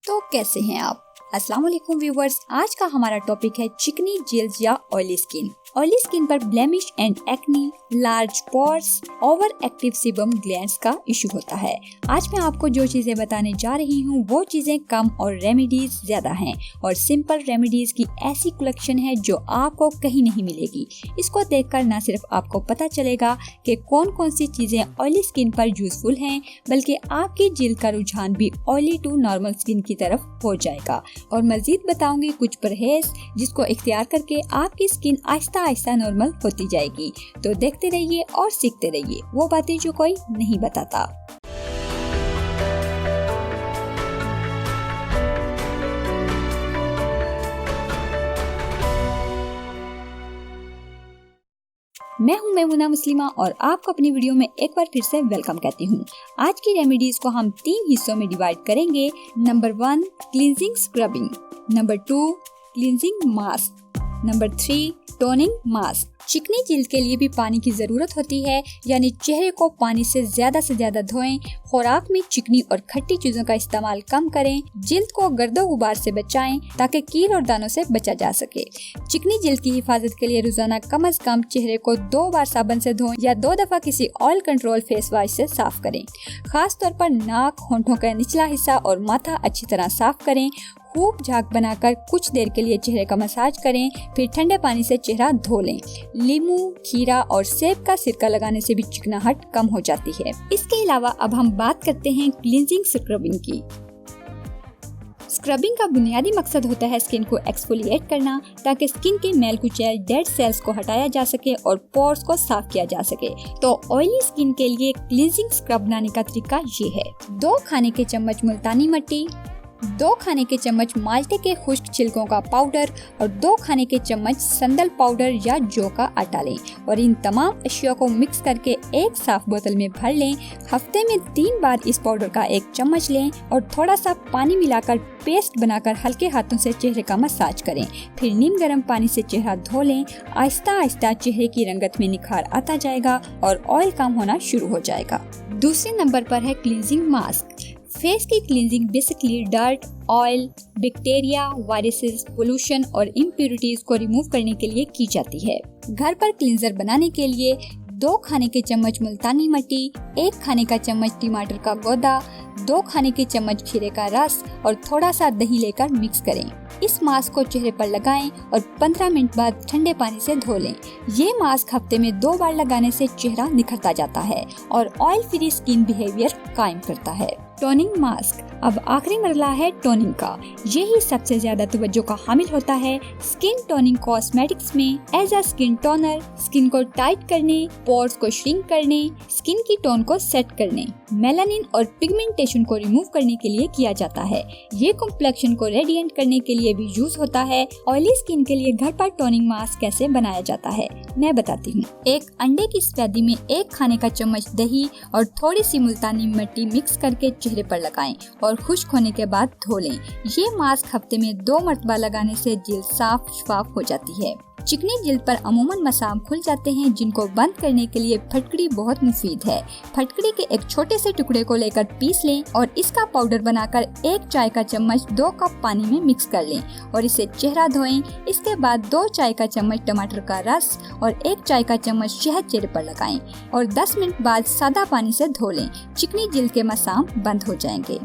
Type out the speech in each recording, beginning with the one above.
तो कैसे हैं आप? अस्सलाम वालेकुम व्यूवर्स, आज का हमारा टॉपिक है चिकनी जिल्द या ऑयली स्किन। ऑयली स्किन पर blemish and acne, large pores, over active sebum glands का इशू होता है। आज मैं आपको जो चीजें बताने जा रही हूँ वो चीजें कम और रेमेडीज ज्यादा हैं और सिंपल रेमेडीज की ऐसी कलेक्शन है जो आपको कहीं नहीं मिलेगी। इसको देखकर न सिर्फ आपको पता चलेगा कि कौन कौन सी चीजें ऑयली स्किन पर यूजफुल हैं, बल्कि आपकी जिल्द का रुझान भी ऑयली टू नॉर्मल स्किन की तरफ हो जाएगा। और मजीद बताऊंगी कुछ परहेज जिसको इख्तियार करके आपकी स्किन आहिस्ता आहिस्ता नॉर्मल होती जाएगी। तो देखते रहिए और सीखते रहिए वो बातें जो कोई नहीं बताता। मैं हूं मेमुना मुस्लिमा और आपको अपनी वीडियो में एक बार फिर से वेलकम कहती हूं। आज की रेमेडीज को हम 3 हिस्सों में डिवाइड करेंगे। Number 1 cleansing scrubbing, number 2 cleansing mask, number 3 toning mask. चिकनी जिल्द के लिए भी पानी की जरूरत होती है, यानी चेहरे को पानी से ज्यादा धोएं। खुराक में चिकनी और खट्टी चीजों का इस्तेमाल कम करें। जिल्द को गर्दो गुबार से बचाएं ताकि कील और दानों से बचा जा सके। चिकनी जिल्द की हिफाजत के लिए रोजाना कम से कम चेहरे को 2 बार साबुन से धोएं या 2 दफा किसी ऑयल कंट्रोल फेस वॉश से साफ करें। खास तौर पर नाक, होंठों का निचला हिस्सा और माथा अच्छी तरह साफ करें। खूब झाग बनाकर कुछ देर के लिए चेहरे का मसाज करें, फिर ठंडे पानी से चेहरा धो लें। नींबू, खीरा और सेब का सिरका लगाने से भी चिकनाहट कम हो जाती है। इसके अलावा अब हम बात करते हैं क्लींजिंग स्क्रबिंग की। स्क्रबिंग का बुनियादी मकसद होता है स्किन को एक्सफोलिएट करना, ताकि स्किन के मैल कुचैल डेड सेल्स को हटाया जा सके और पोर्स को साफ किया जा सके। तो ऑयली स्किन के लिए क्लींजिंग स्क्रब बनाने का तरीका ये है। 2 खाने के चम्मच मुल्तानी मिट्टी, 2 खाने के चम्मच माल्टे के खुश्क छिलकों का पाउडर और 2 खाने के चम्मच संदल पाउडर या जौ का आटा लें और इन तमाम अशिया को मिक्स करके एक साफ बोतल में भर लें। हफ्ते में 3 बार इस पाउडर का 1 चम्मच लें और थोड़ा सा पानी मिलाकर पेस्ट बनाकर हल्के हाथों से चेहरे का मसाज करें। फिर नीम गर्म पानी से चेहरा धो लें। आहिस्ता आहिस्ता चेहरे की रंगत में निखार आता जाएगा और ऑयल कम होना शुरू हो जाएगा। दूसरे नंबर पर है क्लींजिंग मास्क। फेस की cleansing basically dirt, oil, bacteria, viruses, pollution और इम्प्यूरिटीज को रिमूव करने के लिए की जाती है। घर पर क्लींजर बनाने के लिए 2 खाने के चम्मच मुल्तानी मिट्टी, 1 खाने का चम्मच टमाटर का गौदा, 2 खाने के चम्मच खीरे का रस और थोड़ा सा दही लेकर मिक्स करें। इस मास्क को चेहरे पर लगाएं और 15 मिनट बाद ठंडे पानी से धो लें। ये मास्क हफ्ते में 2 बार लगाने से चेहरा निखरता जाता है और ऑयल फ्री स्किन बिहेवियर कायम करता है। Toning mask. अब आखिरी मरला है टोनिंग का। यही सबसे ज्यादा तवज्जो का हामिल होता है। स्किन टोनिंग कॉस्मेटिक्स में as a skin toner skin को टाइट करने, पोर्स को श्रिंक करने, स्किन की टोन को सेट करने, मेलानिन और पिगमेंटेशन को रिमूव करने के लिए किया जाता है। ये कॉम्प्लेक्शन को रेडिएंट करने के लिए भी यूज होता है। ऑयली स्किन के लिए घर पर टोनिंग मास्क कैसे बनाया जाता है मैं बताती हूँ। एक अंडे की सफेदी में 1 खाने का चम्मच दही और थोड़ी सी मुल्तानी मिट्टी मिक्स करके चेहरे पर लगाएं और खुश्क होने के बाद धो लें। ये मास्क हफ्ते में 2 मरतबा लगाने से जिल्द साफ शफाफ हो जाती है। चिकनी जिल्द पर अमूमन मसाम खुल जाते हैं, जिनको बंद करने के लिए फटकड़ी बहुत मुफीद है। फटकड़ी के एक छोटे से टुकड़े को लेकर पीस लें और इसका पाउडर बनाकर 1 चाय का चम्मच 2 कप पानी में मिक्स कर लें और इसे चेहरा धोएं। इसके बाद 2 चाय का चम्मच टमाटर का रस और 1 चाय का चम्मच शहद चेहरे पर लगाएं और 10 मिनट बाद सादा पानी से धो लें। चिकनी जिल्द के मसाम बंद हो जाएंगे।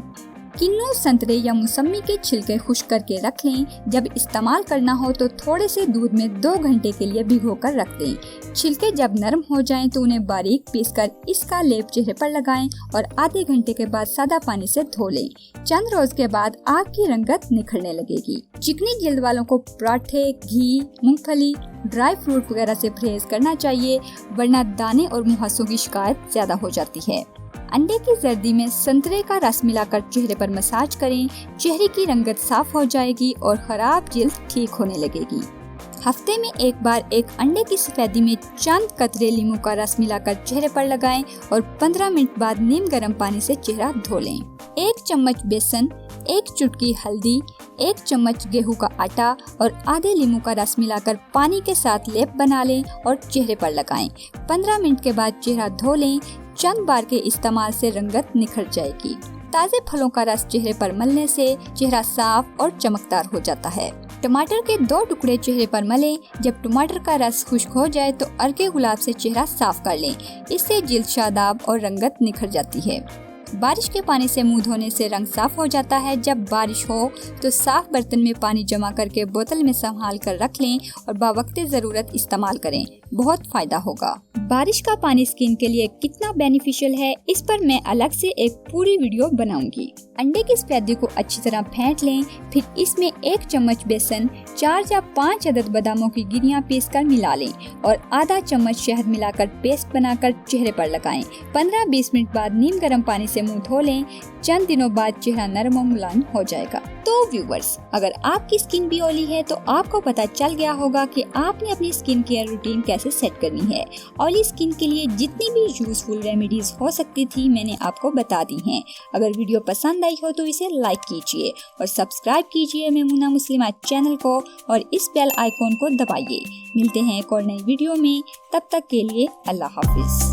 किन्नू, संतरे या मौसमी के छिलके खुश्क करके रख लें। जब इस्तेमाल करना हो तो थोड़े से दूध में 2 घंटे के लिए भिगोकर रख दें। छिलके जब नरम हो जाएं तो उन्हें बारीक पीसकर इसका लेप चेहरे पर लगाएं और आधे घंटे के बाद सादा पानी से धो लें। चंद रोज के बाद आपकी रंगत निखरने लगेगी। चिकनी जिल्द वालों को पराठे, घी, मूंगफली, ड्राई फ्रूट वगैरह से परहेज करना चाहिए, वरना दाने और मुहासों की शिकायत ज्यादा हो जाती है। अंडे की जर्दी में संतरे का रस मिलाकर चेहरे पर मसाज करें। चेहरे की रंगत साफ हो जाएगी और खराब जिल्द ठीक होने लगेगी। हफ्ते में 1 बार एक अंडे की सफेदी में चंद कतरे नींबू का रस मिलाकर चेहरे पर लगाएं और 15 मिनट बाद नीम गर्म पानी से चेहरा धो लें। 1 चम्मच बेसन, 1 चुटकी हल्दी, 1 चम्मच गेहूं का आटा और आधे नींबू का रस मिलाकर पानी के साथ लेप बना लें और चेहरे पर लगाएं। 15 मिनट के बाद चेहरा धो लें। चंद बार के इस्तेमाल से रंगत निखर जाएगी। ताजे फलों का रस चेहरे पर मलने से चेहरा साफ और चमकदार हो जाता है। टमाटर के 2 टुकड़े चेहरे पर मलें। जब टमाटर का रस खुश्क हो जाए तो अर्के गुलाब से चेहरा साफ कर लें। इससे जिल्द शादाब और रंगत निखर जाती है। बारिश के पानी से मुंह धोने से रंग साफ हो जाता है। जब बारिश हो तो साफ बर्तन में पानी जमा करके बोतल में संभाल कर रख लें और बावक्ते जरूरत इस्तेमाल करें, बहुत फायदा होगा। बारिश का पानी स्किन के लिए कितना बेनिफिशियल है, इस पर मैं अलग से एक पूरी वीडियो बनाऊंगी। अंडे की सफेदी को अच्छी तरह फेंट लें, फिर इसमें 1 चम्मच बेसन, 4 या 5 अदद बादामों की गिरियां पीसकर मिला लें और आधा चम्मच शहद मिलाकर पेस्ट बनाकर चेहरे पर लगाएं। 15-20 मिनट बाद नीम गर्म पानी से मुंह धो लें। चंद दिनों बाद चेहरा नरम और मुलायम हो जाएगा। तो व्यूवर्स, अगर आपकी स्किन भी ऑयली है तो आपको पता चल गया होगा कि आपने अपनी स्किन केयर रूटीन कैसे सेट करनी है। ऑयली स्किन के लिए जितनी भी यूजफुल रेमेडीज हो सकती थी मैंने आपको बता दी हैं। अगर वीडियो पसंद आई हो तो इसे लाइक कीजिए और सब्सक्राइब कीजिए मेमुना मुस्लिमा चैनल को और इस बेल आइकॉन को दबाइए। मिलते हैं एक और नई वीडियो में, तब तक के लिए अल्लाह हाफिज।